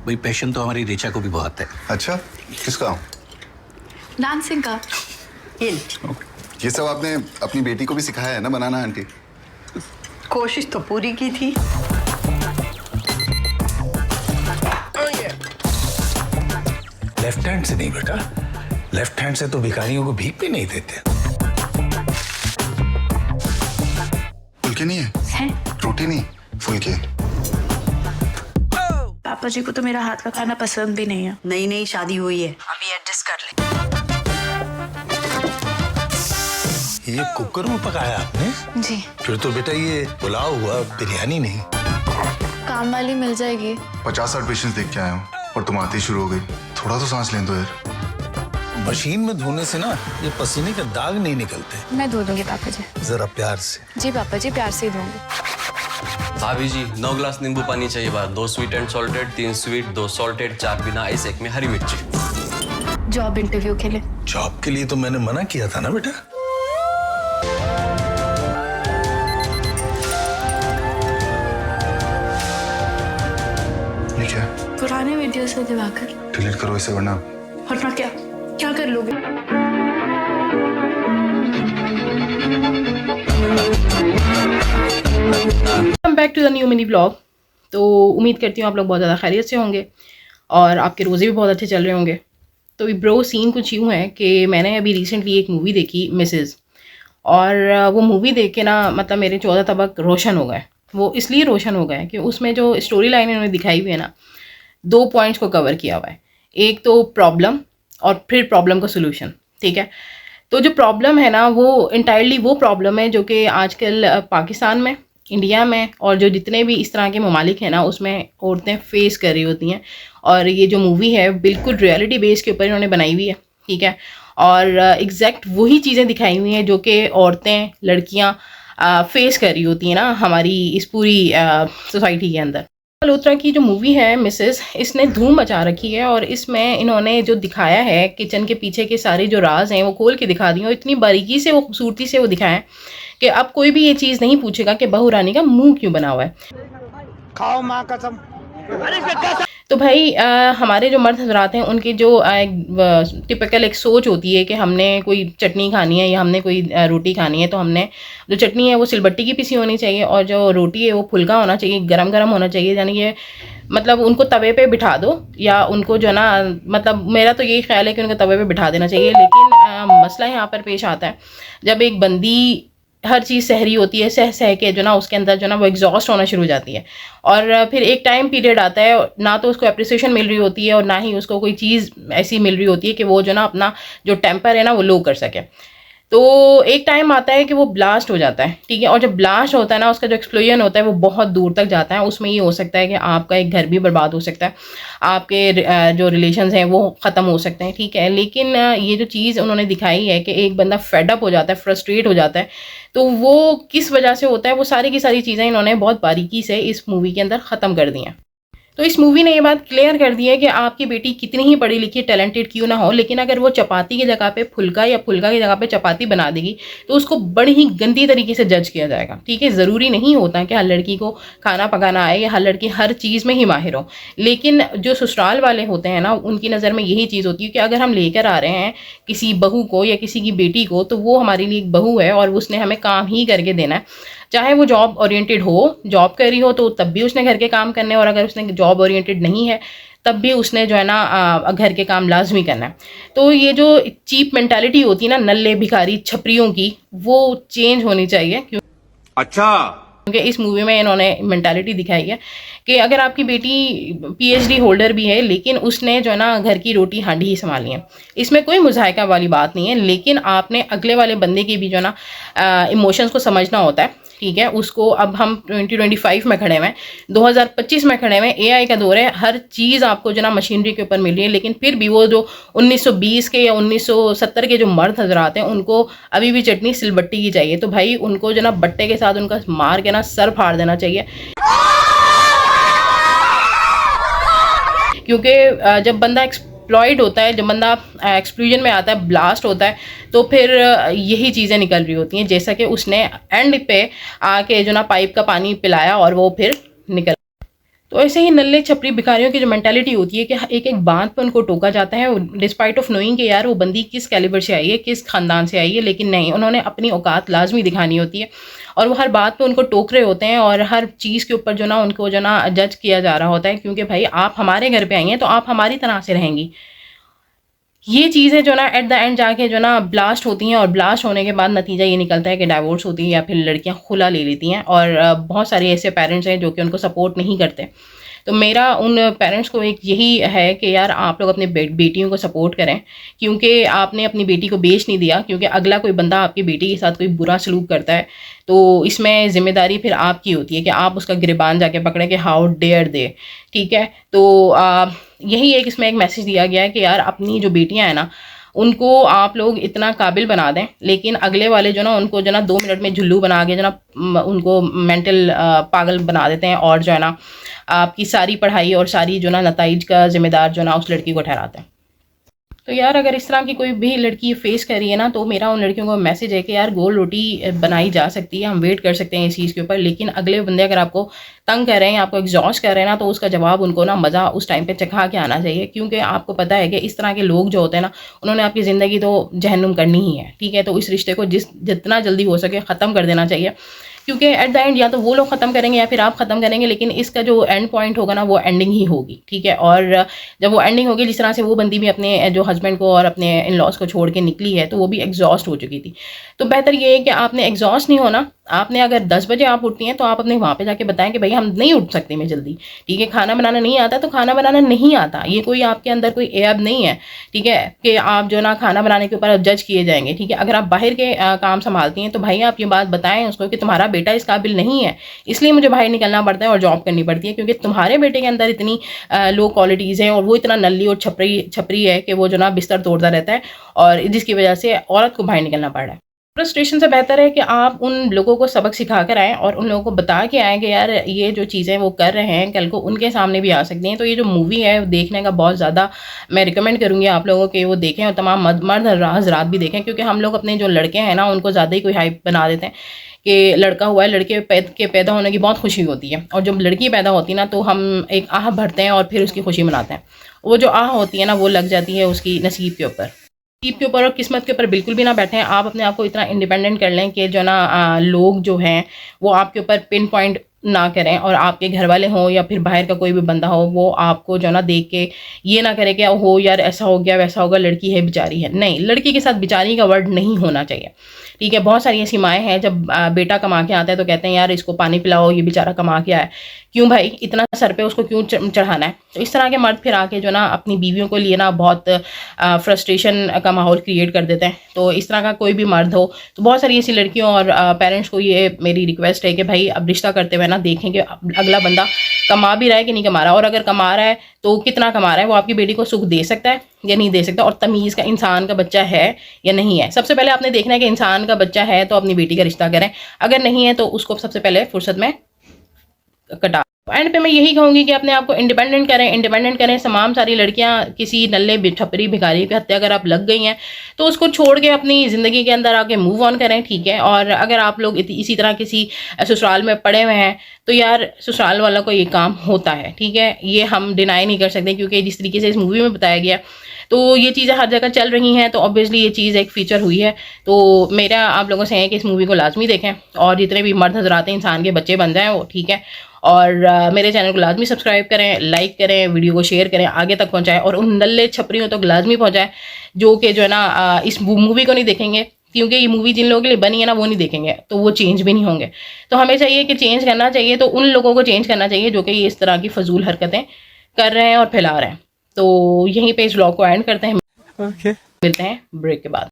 भाई पैशन तो हमारी ऋचा को भी बहुत है। अच्छा, किसका? डांसिंग का। ये सब आपने अपनी बेटी को भी सिखाया है ना बनाना आंटी? कोशिश तो पूरी की थी। लेफ्ट हैंड से नहीं बेटा, लेफ्ट हैंड से तो भिखारियों को भीख भी नहीं देते। फुलके नहीं है? रोटी नहीं, फुलके। पापा जी को तो मेरा हाथ का खाना पसंद भी नहीं है। नई नई शादी हुई है, अभी एडजस्ट कर ले। ये कुकर में पकाया आपने? जी। फिर तो बेटा ये पुलाव हुआ, बिरयानी नहीं। काम वाली मिल जाएगी। 50-60 पेशेंट्स देख के आया हूँ और तुम आती शुरू हो गई। थोड़ा तो सांस लें दो यार। मशीन में धोने से ना ये पसीने के दाग नहीं निकलते। मैं धो दूंगी पापा जी। जरा प्यार से। जी पापा जी, प्यार से ही दूंगी। भाभी जी 9 ग्लास नींबू पानी चाहिए बात, 2 sweet and salted, 3 sweet, 2 salted, 4 बिना आइस, 1 में हरी मिर्ची। जॉब इंटरव्यू के लिए। जॉब के लिए तो मैंने मना किया था ना बेटा। ये क्या? पुराने वीडियो से दिवाकर। डिलीट करो इसे वरना। वरना क्या? क्या कर लोगे? Welcome back to the new mini blog. तो उम्मीद करती हूँ आप लोग बहुत ज़्यादा खैरियत से होंगे और आपके रोज़े भी बहुत अच्छे चल रहे होंगे। तो ब्रो सीन कुछ यूँ है कि मैंने अभी रिसेंटली एक मूवी देखी मिसेज़, और वो मूवी देख के ना मतलब मेरे 14 तबक रोशन हो गए। वो इसलिए रोशन हो गए कि उसमें जो स्टोरी लाइन इन्होंने दिखाई हुई है ना, 2 पॉइंट्स को कवर किया हुआ है। एक तो प्रॉब्लम और फिर प्रॉब्लम का सोल्यूशन। ठीक है, तो जो प्रॉब्लम है ना वो इंटायरली वो प्रॉब्लम है जो कि आजकल पाकिस्तान में, इंडिया में और जो जितने भी इस तरह के ममालिक हैं ना उसमें औरतें फेस कर रही होती हैं। और ये जो मूवी है बिल्कुल रियलिटी बेस के ऊपर इन्होंने बनाई हुई है। ठीक है, और एग्जैक्ट वही चीज़ें दिखाई हुई हैं जो कि औरतें, लड़कियां फेस कर रही होती हैं ना हमारी इस पूरी सोसाइटी के अंदर। मल्होत्रा की जो मूवी है मिसेस, इसने धूम मचा रखी है और इसमें इन्होंने जो दिखाया है किचन के पीछे के सारे जो राज हैं वो खोल के दिखा दिए और इतनी बारीकी से वो खूबसूरती से वो दिखाएं कि अब कोई भी ये चीज़ नहीं पूछेगा कि बहू रानी का मुंह क्यों बना हुआ है। खाओ माँ कसम। तो भाई हमारे जो मर्द हजरात हैं उनकी जो टिपिकल एक सोच होती है कि हमने कोई चटनी खानी है या हमने कोई रोटी खानी है, तो हमने जो चटनी है वो सिलबट्टी की पिसी होनी चाहिए और जो रोटी है वो फुल्का होना चाहिए, गरम गरम होना चाहिए। यानी कि मतलब उनको तवे पे बिठा दो या उनको जो ना, मतलब मेरा तो यही ख्याल है कि उनको तवे पे बिठा देना चाहिए। लेकिन मसला यहाँ पर पेश आता है जब एक बंदी हर चीज़ सहरी होती है, सह सह के जो ना उसके अंदर जो ना वो एग्जॉस्ट होना शुरू हो जाती है और फिर एक टाइम पीरियड आता है ना तो उसको अप्रिसिएशन मिल रही होती है और ना ही उसको कोई चीज़ ऐसी मिल रही होती है कि वो जो ना अपना जो टेम्पर है ना वो लो कर सके। तो एक टाइम आता है कि वो ब्लास्ट हो जाता है। ठीक है, और जब ब्लास्ट होता है ना उसका जो एक्सप्लोजन होता है वो बहुत दूर तक जाता है। उसमें ये हो सकता है कि आपका एक घर भी बर्बाद हो सकता है, आपके जो रिलेशंस हैं वो ख़त्म हो सकते हैं। ठीक है, लेकिन ये जो चीज़ उन्होंने दिखाई है कि एक बंदा फेडअप हो जाता है, फ्रस्ट्रेट हो जाता है, तो वो किस वजह से होता है, वो सारी की सारी चीज़ें इन्होंने बहुत बारीकी से इस मूवी के अंदर ख़त्म कर दी हैं। तो इस मूवी ने ये बात क्लियर कर दी है कि आपकी बेटी कितनी ही पढ़ी लिखी टैलेंटेड क्यों ना हो, लेकिन अगर वो चपाती की जगह पे फुल्का या फुल्का की जगह पे चपाती बना देगी तो उसको बड़ी ही गंदी तरीके से जज किया जाएगा। ठीक है, ज़रूरी नहीं होता कि हर लड़की को खाना पकाना आए या हर लड़की हर चीज़ में ही माहिर हो, लेकिन जो ससुराल वाले होते हैं ना उनकी नज़र में यही चीज़ होती है कि अगर हम लेकर आ रहे हैं किसी बहू को या किसी की बेटी को तो वो हमारे लिए एक बहू है और उसने हमें काम ही करके देना है। चाहे वो जॉब ओरिएंटेड हो, जॉब कर रही हो तो तब भी उसने घर के काम करने, और अगर उसने जॉब ओरिएंटेड नहीं है तब भी उसने जो है ना घर के काम लाजमी करना है। तो ये जो चीप मेंटालिटी होती है ना नल्ले भिखारी छपरियों की, वो चेंज होनी चाहिए। अच्छा, क्योंकि इस मूवी में इन्होंने मेंटालिटी दिखाई है कि अगर आपकी बेटी PhD होल्डर भी है लेकिन उसने जो है ना घर की रोटी हांडी ही संभाली है, इसमें कोई मुजाहिका वाली बात नहीं है। लेकिन आपने अगले वाले बंदे की भी जो है ना इमोशंस को समझना होता है। ठीक है, उसको अब हम 2025 में खड़े हुए हैं, 2025 में खड़े हुए हैं, AI का दौर है, हर चीज़ आपको जो ना मशीनरी के ऊपर मिल रही है। लेकिन फिर भी वो जो 1920 के या 1970 के जो मर्द हजरात हैं उनको अभी भी चटनी सिलबट्टी की चाहिए। तो भाई उनको जो ना बट्टे के साथ उनका मार के ना सर फाड़ देना चाहिए। क्योंकि जब बंदा एक्सप्लॉइड होता है, जब बंदा एक्सप्लोजन में आता है, ब्लास्ट होता है, तो फिर यही चीज़ें निकल रही होती हैं, जैसा कि उसने एंड पे आके जो ना पाइप का पानी पिलाया और वो फिर निकल। तो ऐसे ही नल्ले छपरी भिखारियों की जो मेंटालिटी होती है कि एक एक बात पर उनको टोका जाता है, डिस्पाइट ऑफ नोइंग कि यार वो बंदी किस कैलिबर से आई है, किस ख़ानदान से आई है, लेकिन नहीं, उन्होंने अपनी औकात लाजमी दिखानी होती है और वो हर बात पे उनको टोक रहे होते हैं और हर चीज़ के ऊपर जो ना उनको जो ना जज किया जा रहा होता है, क्योंकि भाई आप हमारे घर पे आई हैं तो आप हमारी तरह से रहेंगी। ये चीज़ें जो ना एट द एंड जाके जो ना ब्लास्ट होती हैं और ब्लास्ट होने के बाद नतीजा ये निकलता है कि डाइवोर्स होती है या फिर लड़कियां खुला ले लेती हैं। और बहुत सारे ऐसे पेरेंट्स हैं जो कि उनको सपोर्ट नहीं करते। तो मेरा उन पेरेंट्स को एक यही है कि यार आप लोग अपने बेटियों को सपोर्ट करें, क्योंकि आपने अपनी बेटी को बेच नहीं दिया, क्योंकि अगला कोई बंदा आपकी बेटी के साथ कोई बुरा सलूक करता है तो इसमें ज़िम्मेदारी फिर आपकी होती है कि आप उसका गिरबान जाके पकड़ें कि हाउ डेयर दे। ठीक है, तो यही एक इसमें एक मैसेज दिया गया है कि यार अपनी जो बेटियां हैं ना उनको आप लोग इतना काबिल बना दें, लेकिन अगले वाले जो ना उनको जो ना 2 मिनट में झुल्लू बना के जो ना उनको मेंटल पागल बना देते हैं और जो है ना आपकी सारी पढ़ाई और सारी जो ना नताइज का जिम्मेदार जो ना उस लड़की को ठहराते हैं। तो यार अगर इस तरह की कोई भी लड़की फेस कर रही है ना, तो मेरा उन लड़कियों को मैसेज है कि यार गोल रोटी बनाई जा सकती है, हम वेट कर सकते हैं इस चीज़ के ऊपर, लेकिन अगले बंदे अगर आपको तंग कर रहे हैं, आपको एग्जॉस्ट कर रहे हैं ना, तो उसका जवाब उनको ना मज़ा उस टाइम पे चखा के आना चाहिए, क्योंकि आपको पता है कि इस तरह के लोग जो होते हैं ना उन्होंने आपकी ज़िंदगी तो जहन्नुम करनी ही है। ठीक है, तो इस रिश्ते को जितना जल्दी हो सके ख़त्म कर देना चाहिए, क्योंकि एट द एंड या तो वो लोग ख़त्म करेंगे या फिर आप ख़त्म करेंगे, लेकिन इसका जो एंड पॉइंट होगा ना वो एंडिंग ही होगी। ठीक है, और जब वो एंडिंग होगी, जिस तरह से वो बंदी भी अपने जो हस्बैंड को और अपने इन लॉज को छोड़ के निकली है, तो वो भी एग्जॉस्ट हो चुकी थी। तो बेहतर ये है कि आपने एग्जॉस्ट नहीं होना। आपने अगर 10 बजे आप उठती हैं तो आप अपने वहाँ पे जाके बताएं कि भाई हम नहीं उठ सकते मैं जल्दी। ठीक है, खाना बनाना नहीं आता तो खाना बनाना नहीं आता, ये कोई आपके अंदर कोई ऐब नहीं है। ठीक है, कि आप जो ना खाना बनाने के ऊपर जज किए जाएंगे। ठीक है, अगर आप बाहर के काम संभालती हैं तो भाई आप ये बात बताएं उसको कि तुम्हारा बेटा इस काबिल नहीं है, इसलिए मुझे बाहर निकलना पड़ता है और जॉब करनी पड़ती है, क्योंकि तुम्हारे बेटे के अंदर इतनी लो क्वालिटीज़ हैं और वो इतना नल्ली और छपरी है कि वो जो ना बिस्तर तोड़ता रहता है, और जिसकी वजह से औरत को बाहर निकलना पड़ रहा है। फ्रस्ट्रेशन से बेहतर है कि आप उन लोगों को सबक सिखा कर आएँ और उन लोगों को बता के आएँ कि यार ये जो चीज़ें वो कर रहे हैं कल को उनके सामने भी आ सकती हैं। तो ये जो मूवी है देखने का बहुत ज़्यादा मैं रिकमेंड करूँगी आप लोगों के वो देखें, और तमाम मर्द हज़रात भी देखें, क्योंकि हम लोग अपने जो लड़के हैं ना उनको ज़्यादा ही कोई हाइप बना देते हैं कि लड़का हुआ है, लड़के के पैदा होने की बहुत खुशी होती है, और जब लड़की पैदा होती है ना तो हम एक आह भरते हैं और फिर उसकी खुशी मनाते हैं। वो जो आह होती है ना वो लग जाती है उसकी नसीब के ऊपर और किस्मत के ऊपर बिल्कुल भी ना बैठें। आप अपने आप को इतना इंडिपेंडेंट कर लें कि जो ना लोग जो हैं वो आपके ऊपर पिन पॉइंट ना करें, और आपके घर वाले हों या फिर बाहर का कोई भी बंदा हो वो आपको जो ना देख के ये ना करे कि हो यार ऐसा हो गया वैसा होगा, लड़की है बेचारी है। नहीं, लड़की के साथ बेचारी का वर्ड नहीं होना चाहिए। ठीक है, बहुत सारी ऐसी माएँ हैं जब बेटा कमा के आता है तो कहते हैं यार इसको पानी पिलाओ, ये बेचारा कमा के आया, क्यों भाई इतना सर पे उसको क्यों चढ़ाना है। तो इस तरह के मर्द फिर आके जो ना अपनी बीवियों को लिए ना बहुत फ्रस्ट्रेशन का माहौल क्रिएट कर देते हैं। तो इस तरह का कोई भी मर्द हो तो बहुत सारी ऐसी लड़कियों और पेरेंट्स को ये मेरी रिक्वेस्ट है कि भाई अब रिश्ता करते हुए ना देखें कि अगला बंदा कमा भी रहा है कि नहीं कमा रहा, और अगर कमा रहा है तो कितना कमा रहा है, वो आपकी बेटी को सुख दे सकता है या नहीं दे सकता, और तमीज़ का इंसान का बच्चा है या नहीं है। सबसे पहले आपने देखना है कि इंसान का बच्चा है तो अपनी बेटी का रिश्ता करें, अगर नहीं है तो उसको सबसे पहले फुर्सत में कटा। एंड पे मैं यही कहूँगी कि अपने आप को इंडिपेंडेंट करें। तमाम सारी लड़कियां किसी नल्ले छपरी भिखारी के हत्या अगर आप लग गई हैं तो उसको छोड़ के अपनी ज़िंदगी के अंदर आके मूव ऑन करें। ठीक है, और अगर आप लोग इसी तरह किसी ससुराल में पड़े हुए हैं तो यार ससुराल वालों को ये काम होता है। ठीक है, ये हम डिनाई नहीं कर सकते, क्योंकि जिस तरीके से इस मूवी में बताया गया तो ये चीज़ें हर जगह चल रही हैं, तो ऑब्वियसली ये चीज़ एक फीचर हुई है। तो मेरा आप लोगों से है कि इस मूवी को लाजमी देखें, और जितने भी मर्द हज़रात हैं इंसान के बच्चे बन जाएँ वो। ठीक है, और मेरे चैनल को लाजमी सब्सक्राइब करें, लाइक करें, वीडियो को शेयर करें, आगे तक पहुंचाएं, और उन नल्ले छपरियों तक लाजमी पहुंचाएं जो कि जो है ना इस मूवी को नहीं देखेंगे, क्योंकि ये मूवी जिन लोगों के लिए बनी है ना वो नहीं देखेंगे तो वो चेंज भी नहीं होंगे। तो हमें चाहिए कि चेंज करना चाहिए, तो उन लोगों को चेंज करना चाहिए जो कि इस तरह की फजूल हरकतें कर रहे हैं और फैला रहे हैं। तो यहीं पर इस व्लॉग को एंड करते हैं। मिलते हैं ब्रेक के बाद।